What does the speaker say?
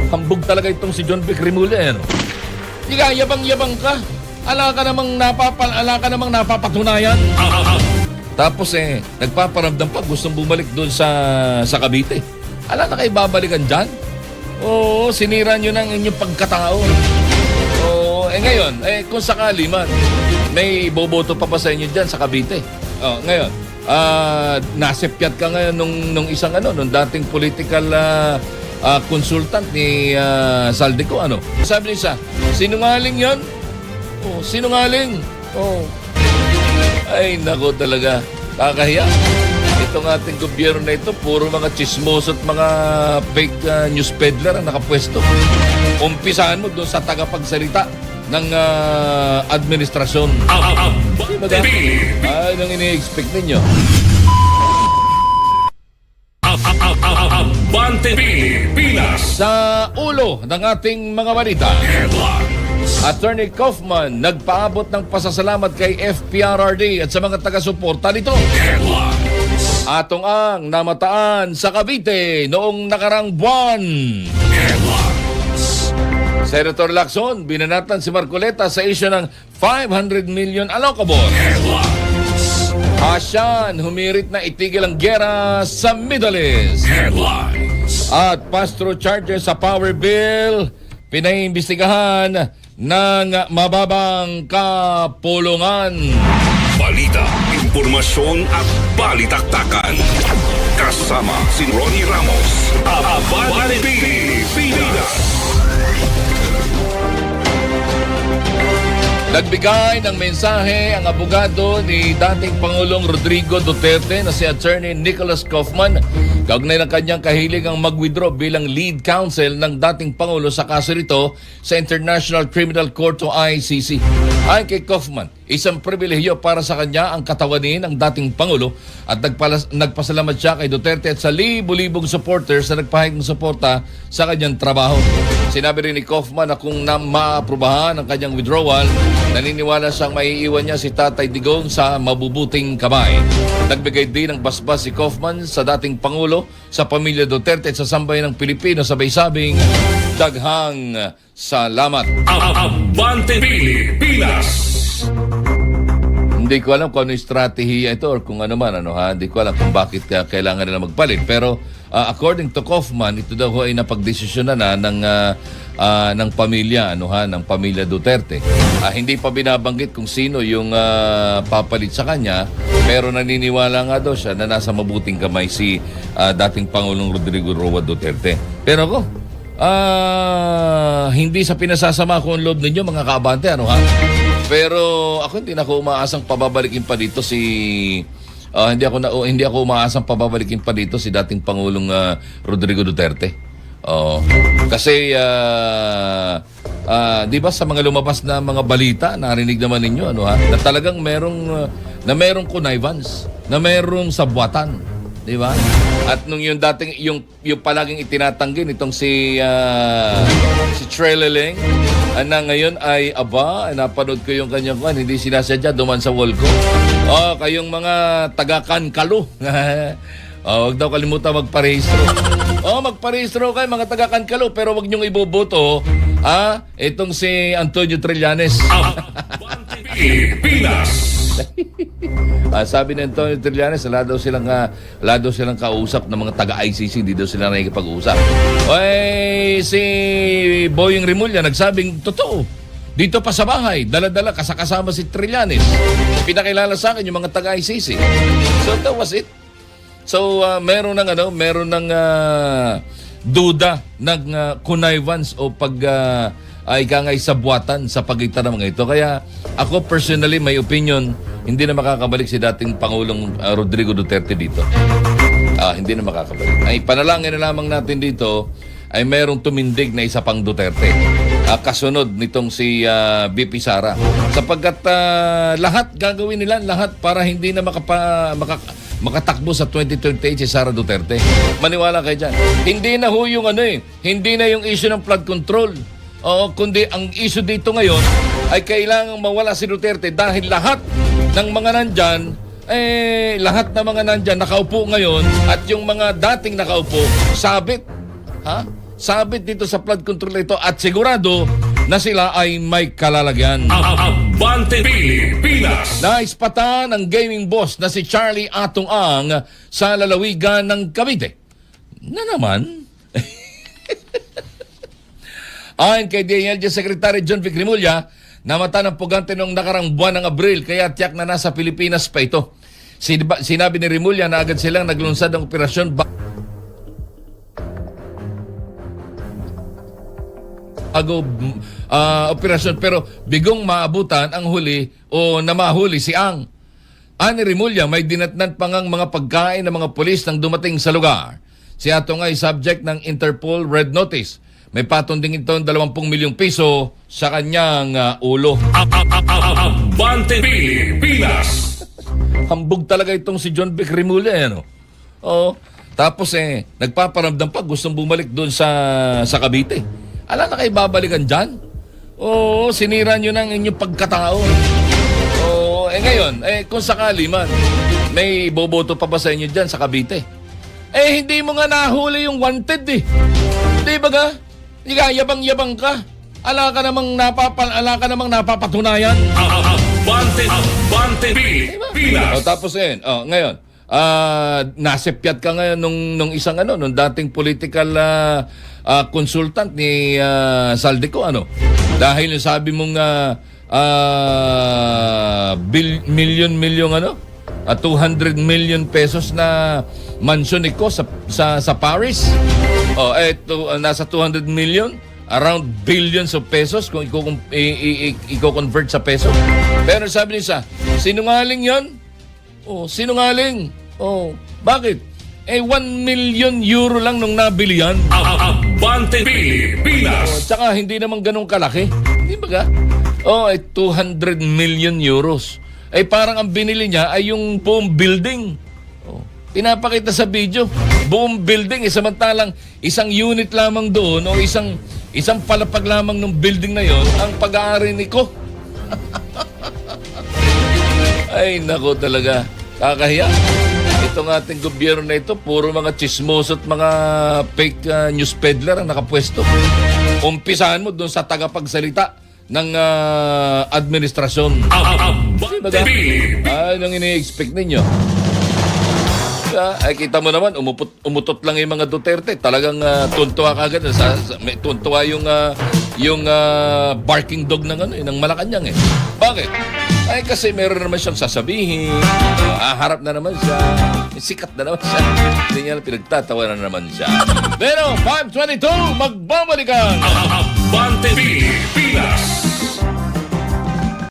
Hambog talaga itong si John Vic Remulla, ano? Ika, yabang-yabang ka. Ala ka namang napapatunayan. Tapos nagpaparamdam pa, gustong bumalik doon sa Cavite. Ala na kayo babalikan dyan? Oo, sinira nyo ng inyong pagkatao. Oo, ngayon, kung sakali man, may boboto pa ba sa inyo dyan sa Cavite? Oh, ngayon, nasepyat ka ngayon nung isang nung dating political consultant ni Saldico, ano? Sabi niya, sinungaling yan? Oh, sinungaling. Oh. Ay, nako talaga. Kakahiya. Itong ating gobyerno na ito, puro mga chismoso at mga fake news peddler ang nakapwesto. Umpisahan mo doon sa tagapagsalita ng administrasyon. Ay, nang ini-expect ninyo. Abante Pilipinas. Sa ulo ng ating mga balita, Attorney Kaufman nagpaabot ng pasasalamat kay FPRRD at sa mga taga-suporta nito. Atong ang namataan sa Cavite noong nakarang buwan. Senator Lacson, binanatan si Marcoleta sa isyu ng 500 million allocable. Hasyan, humirit na itigil ang gera sa Middle East. At pastro charges sa power bill, pinaimbestigahan ng mababang kapulungan. Balita, impormasyon at balitaktakan. Kasama si Ronnie Ramos. Abante Pilipinas. Nagbigay ng mensahe ang abogado ni dating Pangulong Rodrigo Duterte na si Attorney Nicholas Kaufman kaugnay ng kanyang kahiling ang mag-withdraw bilang lead counsel ng dating Pangulo sa kaso nito sa International Criminal Court o ICC. Ayon kay Kaufman, isang pribilehyo para sa kanya ang katawanin ng dating Pangulo at nagpasalamat siya kay Duterte at sa libo-libong supporters na nagpahayag ng suporta sa kanyang trabaho. Sinabi rin ni Kaufman na kung maaprubahan ang kanyang withdrawal, naniniwala siyang maiiwan niya si Tatay Digong sa mabubuting kamay. Nagbigay din ng basbas si Kaufman sa dating Pangulo, sa pamilya Duterte at sa sambayan ng Pilipino, sabay sabing daghang salamat. Abante Pilipinas. Hindi ko alam kung ano yung strategiya ito or kung ano man, Hindi ko alam kung bakit kailangan nila magpalit. Pero according to Kaufman, ito daw ay napagdesisyon na ng pamilya, ng pamilya Duterte. Hindi pa binabanggit kung sino yung papalit sa kanya, pero naniniwala nga daw siya na nasa mabuting kamay si dating Pangulong Rodrigo Roa Duterte. Pero ako, hindi sa pinasasama ko ang loob ninyo, mga kaabante, Pero ako hindi na ako umaasang pababalikin pa dito hindi ako umaasang pababalikin pa dito si dating Pangulong Rodrigo Duterte. Kasi di ba sa mga lumabas na mga balita, narinig naman ninyo na talagang merong connivance, na merong sabwatan, di ba? At nung yung dating yung palaging itinatanggi nitong si Treleleng, na ngayon ay napanood ko yung kanyang hindi sinasadya duman sa wall ko. Kayong mga taga-Kankalo. Huwag daw kalimutan magparehistro. Magparehistro kayo mga taga-Kankalo, pero wag niyong iboboto itong si Antonio Trillanes. Pilipinas. Sabi ni Antonio Trillanes, wala daw silang kausap ng mga taga-ICC, hindi daw sila nakikipag-usap. Si Boying Remulla nagsabing totoo. Dito pa sa bahay, dala-dala kasama si Trillanes. Pinakilala sa akin yung mga taga-ICC. So that was it. So meron ng duda ng connivance o ikangay sabwatan sa pagitan ng mga ito. Kaya ako personally, may opinion, hindi na makakabalik si dating Pangulong Rodrigo Duterte dito. Hindi na makakabalik. Ay panalangin na lamang natin dito ay merong tumindig na isa pang Duterte. Kasunod nitong si BP Sara. Sapagkat lahat gagawin nila, lahat para hindi na makatakbo sa 2028 si Sara Duterte. Maniwala kayo dyan. Hindi na yung hindi na yung issue ng flood control. Kundi ang issue dito ngayon ay kailangang mawala si Duterte dahil lahat ng mga nandyan, lahat ng mga nandyan nakaupo ngayon at yung mga dating nakaupo, sabit. sabit dito sa flood control ito at sigurado na sila ay may kalalagyan. Abante Pilipinas. Naispatan ang gaming boss na si Charlie Atong Ang sa lalawigan ng Cavite. Na naman? Ayon kay DILG Secretary John Vic Rimulya, namata ng pugante noong nakarang buwan ng Abril kaya tiyak na nasa Pilipinas pa ito. Sinabi ni Rimulya na agad silang naglunsad ng operasyon operasyon pero bigong maabutan ang huli o namahuli si Ang. Ani Rimulya, may dinatnan pang ang mga pagkain ng mga pulis nang dumating sa lugar. Si Atong ay subject ng Interpol Red Notice. May patong din ito ng 20 milyong piso sa kanyang ulo. Abante Pilipinas. Hambog talaga itong si John Vic Rimulya, ano? Oo. Tapos nagpaparamdam pa, gustong bumalik doon sa Cavite. Ala na kayo babalikan dyan? Oo, sinira nyo ng inyong pagkatao. Oo, ngayon, kung sakali man, may boboto pa ba sa inyo dyan sa Cavite? Hindi mo nga nahuli yung wanted Di ba ga? Yabang-yabang ka. Ala ka namang napapatunayan. Abante Pilipinas. Tapos ngayon, nasepyat ka ngayon nung isang nung dating political consultant ni Saldico, dahil yung sabi mong milyon 200 million pesos na mansyon ni Ko sa Paris. Nasa 200 million, around billions of pesos kung i-convert sa peso. Pero sabi niya, sinungaling 'yon? Sinungaling. Bakit? 1 million euro lang nung nabili yan. Abante Pilipinas. Tsaka hindi naman ganun kalaki. Hindi ba ka? 200 million euros. Parang ang binili niya ay yung buong building. Pinapakita sa video. Buong building. Samantalang isang unit lamang doon o isang palapag lamang ng building na yon ang pag-aari ni Ko. Ay, nako talaga. Kakahiya. Itong ating gobyerno na ito, puro mga chismoso at mga fake news peddler ang nakapwesto. Umpisahan mo doon sa tagapagsalita ng administrasyon. Abante Pilipinas. Ay, nang ini-expect ninyo. Kita mo naman, umutot lang yung mga Duterte. Talagang tuntua kagad. Tuntua yung barking dog ng Malacanang. Bakit? Kasi meron naman siyang sasabihin. Harap na naman siya. Sikat na naman siya. Hindi niya pinagtatawa na naman siya. Pero 5:22, magbabalikan. Abante Pilipinas.